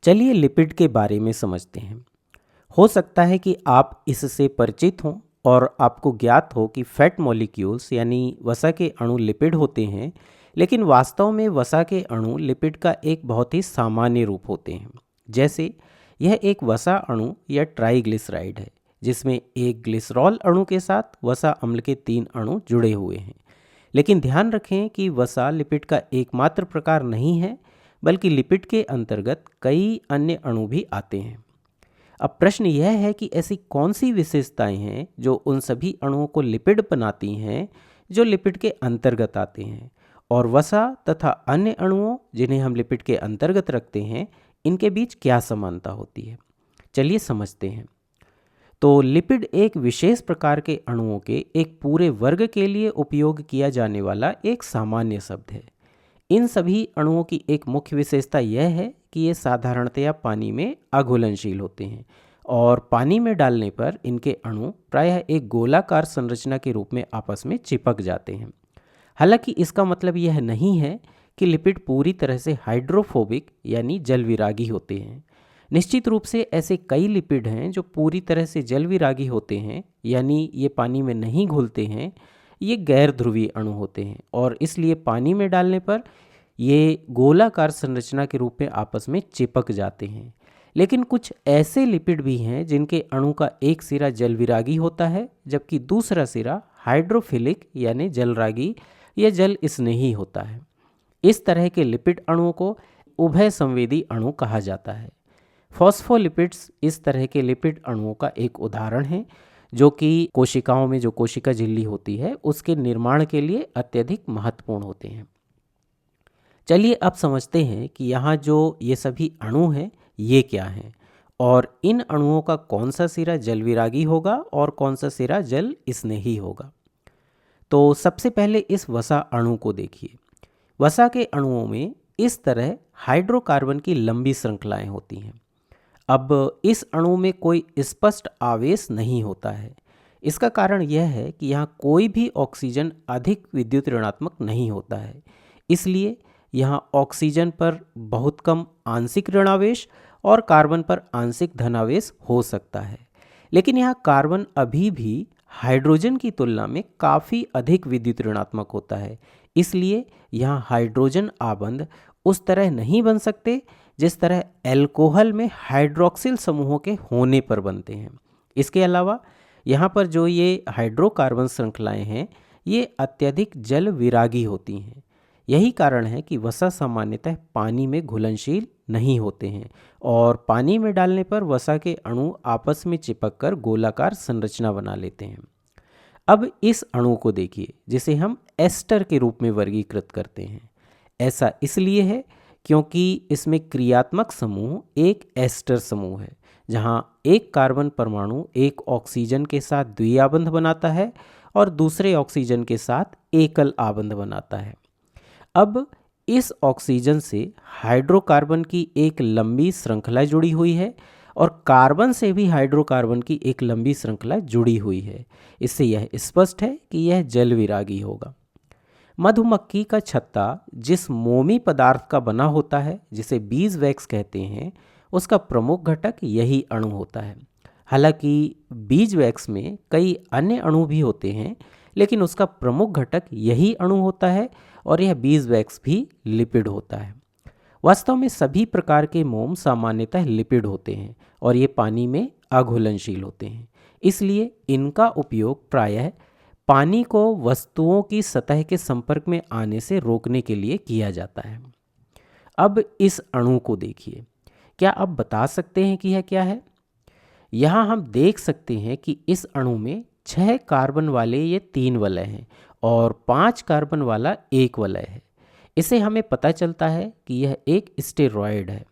चलिए लिपिड के बारे में समझते हैं। हो सकता है कि आप इससे परिचित हों और आपको ज्ञात हो कि फैट मॉलिक्यूल्स यानी वसा के अणु लिपिड होते हैं, लेकिन वास्तव में वसा के अणु लिपिड का एक बहुत ही सामान्य रूप होते हैं। जैसे यह एक वसा अणु या ट्राइग्लिसराइड है, जिसमें एक ग्लिसरॉल अणु के साथ वसा अम्ल के 3 अणु जुड़े हुए हैं। लेकिन ध्यान रखें कि वसा लिपिड का एकमात्र प्रकार नहीं है, बल्कि लिपिड के अंतर्गत कई अन्य अणु भी आते हैं। अब प्रश्न यह है कि ऐसी कौन सी विशेषताएं हैं जो उन सभी अणुओं को लिपिड बनाती हैं जो लिपिड के अंतर्गत आते हैं, और वसा तथा अन्य अणुओं जिन्हें हम लिपिड के अंतर्गत रखते हैं, इनके बीच क्या समानता होती है। चलिए समझते हैं। तो लिपिड एक विशेष प्रकार के अणुओं के एक पूरे वर्ग के लिए उपयोग किया जाने वाला एक सामान्य शब्द है। इन सभी अणुओं की एक मुख्य विशेषता यह है कि ये साधारणतया पानी में अघुलनशील होते हैं और पानी में डालने पर इनके अणु प्रायः एक गोलाकार संरचना के रूप में आपस में चिपक जाते हैं। हालांकि इसका मतलब यह नहीं है कि लिपिड पूरी तरह से हाइड्रोफोबिक यानी जलविरागी होते हैं। निश्चित रूप से ऐसे कई लिपिड हैं जो पूरी तरह से जलविरागी होते हैं, यानी ये पानी में नहीं घुलते हैं। ये गैर ध्रुवीय अणु होते हैं और इसलिए पानी में डालने पर ये गोलाकार संरचना के रूप में आपस में चिपक जाते हैं। लेकिन कुछ ऐसे लिपिड भी हैं जिनके अणु का एक सिरा जलविरागी होता है, जबकि दूसरा सिरा हाइड्रोफिलिक यानी जलरागी या जल स्नेही होता है। इस तरह के लिपिड अणुओं को उभय संवेदी अणु कहा जाता है। फॉस्फोलिपिड्स इस तरह के लिपिड अणुओं का एक उदाहरण है, जो कि कोशिकाओं में जो कोशिका झिल्ली होती है उसके निर्माण के लिए अत्यधिक महत्वपूर्ण होते हैं। चलिए अब समझते हैं कि यहाँ जो ये सभी अणु हैं ये क्या हैं, और इन अणुओं का कौन सा सिरा जलविरागी होगा और कौन सा सिरा जल स्नेही होगा। तो सबसे पहले इस वसा अणु को देखिए। वसा के अणुओं में इस तरह हाइड्रोकार्बन की लंबी श्रृंखलाएं होती हैं। अब इस अणु में कोई स्पष्ट आवेश नहीं होता है। इसका कारण यह है कि यहाँ कोई भी ऑक्सीजन अधिक विद्युत ऋणात्मक नहीं होता है, इसलिए यहाँ ऑक्सीजन पर बहुत कम आंशिक ऋणावेश और कार्बन पर आंशिक धनावेश हो सकता है। लेकिन यहाँ कार्बन अभी भी हाइड्रोजन की तुलना में काफ़ी अधिक विद्युत ऋणात्मक होता है, इसलिए यहाँ हाइड्रोजन आबंध उस तरह नहीं बन सकते जिस तरह एल्कोहल में हाइड्रोक्सिल समूहों के होने पर बनते हैं। इसके अलावा यहाँ पर जो ये हाइड्रोकार्बन श्रृंखलाएं हैं ये अत्यधिक जल विरागी होती हैं। यही कारण है कि वसा सामान्यतः पानी में घुलनशील नहीं होते हैं और पानी में डालने पर वसा के अणु आपस में चिपककर गोलाकार संरचना बना लेते हैं। अब इस अणु को देखिए जिसे हम एस्टर के रूप में वर्गीकृत करते हैं। ऐसा इसलिए है क्योंकि इसमें क्रियात्मक समूह एक एस्टर समूह है, जहां एक कार्बन परमाणु एक ऑक्सीजन के साथ द्विआबंध बनाता है और दूसरे ऑक्सीजन के साथ एकल आबंध बनाता है। अब इस ऑक्सीजन से हाइड्रोकार्बन की एक लंबी श्रृंखला जुड़ी हुई है और कार्बन से भी हाइड्रोकार्बन की एक लंबी श्रृंखला जुड़ी हुई है। इससे यह स्पष्ट है कि यह जल विरागी होगा। मधुमक्खी का छत्ता जिस मोमी पदार्थ का बना होता है, जिसे बीज वैक्स कहते हैं, उसका प्रमुख घटक यही अणु होता है। हालांकि बीज वैक्स में कई अन्य अणु भी होते हैं, लेकिन उसका प्रमुख घटक यही अणु होता है और यह बीज वैक्स भी लिपिड होता है। वास्तव में सभी प्रकार के मोम सामान्यतः लिपिड होते हैं और ये पानी में अघुलनशील होते हैं, इसलिए इनका उपयोग प्रायः पानी को वस्तुओं की सतह के संपर्क में आने से रोकने के लिए किया जाता है। अब इस अणु को देखिए। क्या आप बता सकते हैं कि यह क्या है? यहाँ हम देख सकते हैं कि इस अणु में 6 कार्बन वाले ये 3 वलय हैं और 5 कार्बन वाला एक वलय है। इससे हमें पता चलता है कि यह एक स्टेरॉयड है।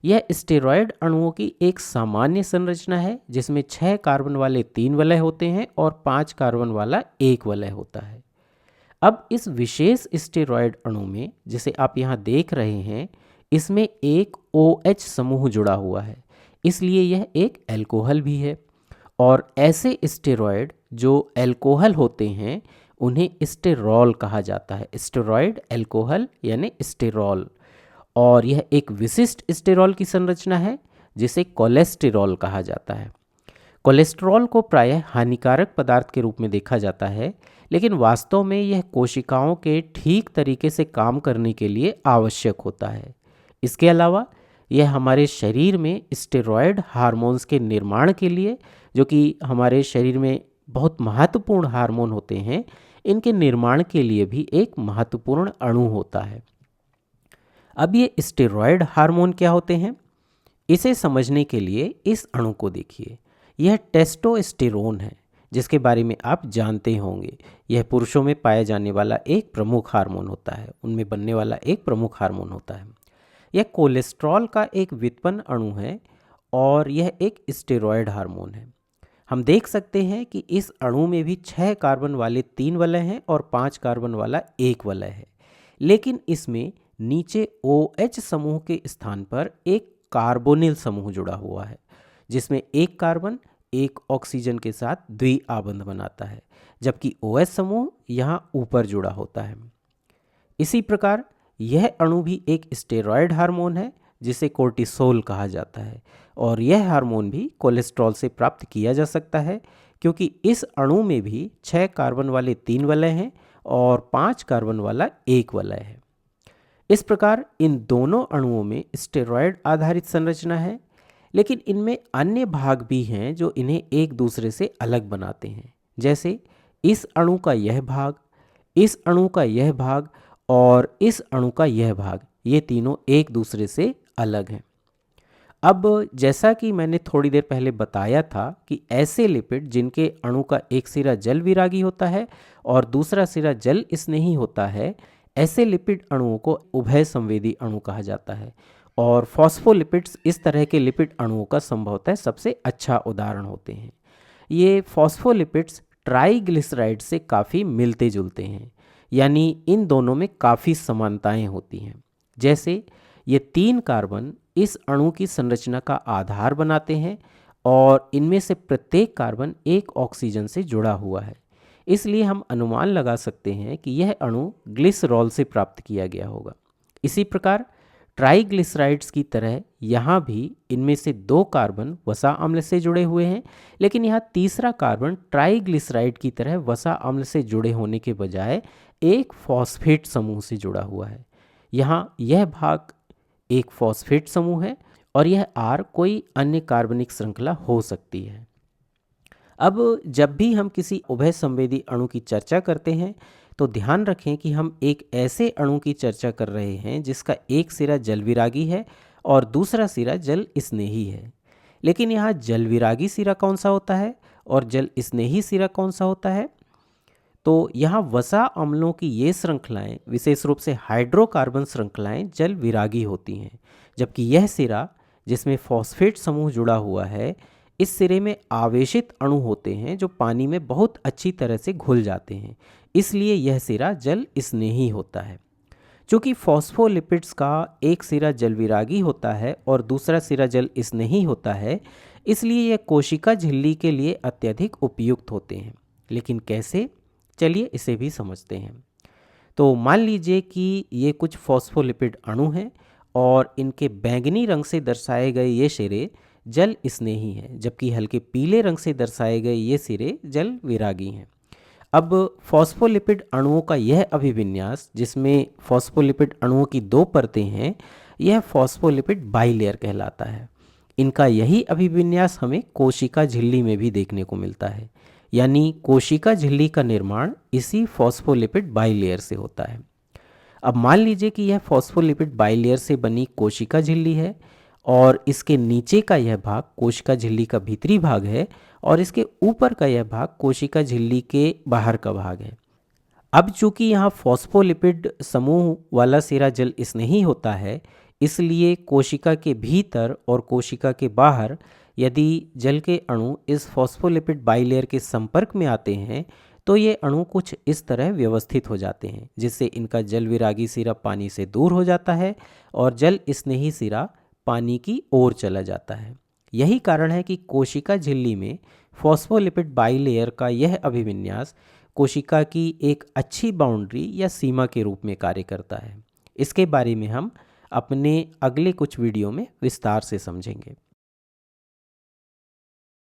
यह स्टेरॉयड अणुओं की एक सामान्य संरचना है जिसमें 6 कार्बन वाले 3 वलय होते हैं और 5 कार्बन वाला एक वलय होता है। अब इस विशेष स्टेरॉयड अणु में, जिसे आप यहाँ देख रहे हैं, इसमें एक OH समूह जुड़ा हुआ है, इसलिए यह एक एल्कोहल भी है। और ऐसे स्टेरॉयड जो एल्कोहल होते हैं उन्हें स्टेरॉल कहा जाता है। स्टेरॉयड एल्कोहल यानी स्टेरॉल। और यह एक विशिष्ट स्टेरॉल की संरचना है जिसे कोलेस्टेरॉल कहा जाता है। कोलेस्ट्रॉल को प्रायः हानिकारक पदार्थ के रूप में देखा जाता है, लेकिन वास्तव में यह कोशिकाओं के ठीक तरीके से काम करने के लिए आवश्यक होता है। इसके अलावा यह हमारे शरीर में स्टेरॉयड हार्मोन्स के निर्माण के लिए, जो कि हमारे शरीर में बहुत महत्वपूर्ण हार्मोन होते हैं, इनके निर्माण के लिए भी एक महत्वपूर्ण अणु होता है। अब ये स्टेरॉयड हार्मोन क्या होते हैं, इसे समझने के लिए इस अणु को देखिए। यह टेस्टोस्टेरोन है, जिसके बारे में आप जानते होंगे। यह पुरुषों में पाया जाने वाला एक प्रमुख हार्मोन होता है, उनमें बनने वाला एक प्रमुख हार्मोन होता है। यह कोलेस्ट्रॉल का एक व्युत्पन्न अणु है और यह एक स्टेरॉयड हार्मोन है। हम देख सकते हैं कि इस अणु में भी 6 कार्बन वाले 3 वलय हैं और 5 कार्बन वाला 1 वलय है, लेकिन इसमें नीचे OH समूह के स्थान पर एक कार्बोनिल समूह जुड़ा हुआ है, जिसमें एक कार्बन एक ऑक्सीजन के साथ द्विआबंध बनाता है, जबकि OH समूह यहाँ ऊपर जुड़ा होता है। इसी प्रकार यह अणु भी एक स्टेरॉयड हार्मोन है जिसे कोर्टिसोल कहा जाता है, और यह हार्मोन भी कोलेस्ट्रॉल से प्राप्त किया जा सकता है, क्योंकि इस अणु में भी 6 कार्बन वाले 3 वलय हैं और 5 कार्बन वाला 1 वलय है। इस प्रकार इन दोनों अणुओं में स्टेरॉयड आधारित संरचना है, लेकिन इनमें अन्य भाग भी हैं जो इन्हें एक दूसरे से अलग बनाते हैं, जैसे इस अणु का यह भाग, इस अणु का यह भाग और इस अणु का यह भाग, ये तीनों एक दूसरे से अलग हैं। अब जैसा कि मैंने थोड़ी देर पहले बताया था कि ऐसे लिपिड जिनके अणु का एक सिरा जल विरागी होता है और दूसरा सिरा जल स्नेही होता है, ऐसे लिपिड अणुओं को उभय संवेदी अणु कहा जाता है, और फॉस्फोलिपिड्स इस तरह के लिपिड अणुओं का संभवतः सबसे अच्छा उदाहरण होते हैं। ये फॉस्फोलिपिड्स ट्राइग्लिसराइड से काफ़ी मिलते जुलते हैं, यानी इन दोनों में काफ़ी समानताएं होती हैं। जैसे ये 3 कार्बन इस अणु की संरचना का आधार बनाते हैं और इनमें से प्रत्येक कार्बन एक ऑक्सीजन से जुड़ा हुआ है, इसलिए हम अनुमान लगा सकते हैं कि यह अणु ग्लिसरॉल से प्राप्त किया गया होगा। इसी प्रकार ट्राइग्लिसराइड्स की तरह यहाँ भी इनमें से 2 कार्बन वसा अम्ल से जुड़े हुए हैं, लेकिन यहाँ तीसरा कार्बन ट्राइग्लिसराइड की तरह वसा अम्ल से जुड़े होने के बजाय एक फॉस्फेट समूह से जुड़ा हुआ है। यहाँ यह भाग एक फॉस्फेट समूह है और यह R कोई अन्य कार्बनिक श्रृंखला हो सकती है। अब जब भी हम किसी उभय संवेदी अणु की चर्चा करते हैं तो ध्यान रखें कि हम एक ऐसे अणु की चर्चा कर रहे हैं जिसका एक सिरा जल विरागी है और दूसरा सिरा जल स्नेही है। लेकिन यहाँ जल विरागी सिरा कौन सा होता है और जल स्नेही सिरा कौन सा होता है? तो यहाँ वसा अम्लों की ये श्रृंखलाएं, विशेष रूप से हाइड्रोकार्बन श्रृंखलाएं, जल विरागी होती हैं, जबकि यह सिरा जिसमें फॉस्फेट समूह जुड़ा हुआ है, इस सिरे में आवेशित अणु होते हैं जो पानी में बहुत अच्छी तरह से घुल जाते हैं, इसलिए यह सिरा जल स्नेही होता है। चूँकि फॉस्फोलिपिड्स का एक सिरा जल विरागी होता है और दूसरा सिरा जल स्नेही होता है, इसलिए यह कोशिका झिल्ली के लिए अत्यधिक उपयुक्त होते हैं। लेकिन कैसे? चलिए इसे भी समझते हैं। तो मान लीजिए कि ये कुछ फॉस्फोलिपिड अणु हैं और इनके बैंगनी रंग से दर्शाए गए ये सिरे जल स्नेही हैं, जबकि हल्के पीले रंग से दर्शाए गए ये सिरे जल विरागी हैं। अब फॉस्फोलिपिड अणुओं का यह अभिविन्यास, जिसमें फॉस्फोलिपिड अणुओं की 2 परतें हैं, यह फॉस्फोलिपिड बाइलेयर कहलाता है। इनका यही अभिविन्यास हमें कोशिका झिल्ली में भी देखने को मिलता है, यानी कोशिका झिल्ली का निर्माण इसी फॉस्फोलिपिड बाइलेयर से होता है। अब मान लीजिए कि यह फॉस्फोलिपिड बाइलेयर से बनी कोशिका झिल्ली है और इसके नीचे का यह भाग कोशिका झिल्ली का भीतरी भाग है और इसके ऊपर का यह भाग कोशिका झिल्ली के बाहर का भाग है। अब चूंकि यहाँ फॉस्फोलिपिड समूह वाला सिरा जल स्नेही होता है, इसलिए कोशिका के भीतर और कोशिका के बाहर यदि जल के अणु इस फॉस्फोलिपिड बाइलेयर के संपर्क में आते हैं तो ये अणु कुछ इस तरह व्यवस्थित हो जाते हैं, जिससे इनका जल विरागी सिरा पानी से दूर हो जाता है और जल स्नेही सिरा पानी की ओर चला जाता है। यही कारण है कि कोशिका झिल्ली में फॉस्फोलिपिड बाइलेयर का यह अभिविन्यास कोशिका की एक अच्छी बाउंड्री या सीमा के रूप में कार्य करता है। इसके बारे में हम अपने अगले कुछ वीडियो में विस्तार से समझेंगे।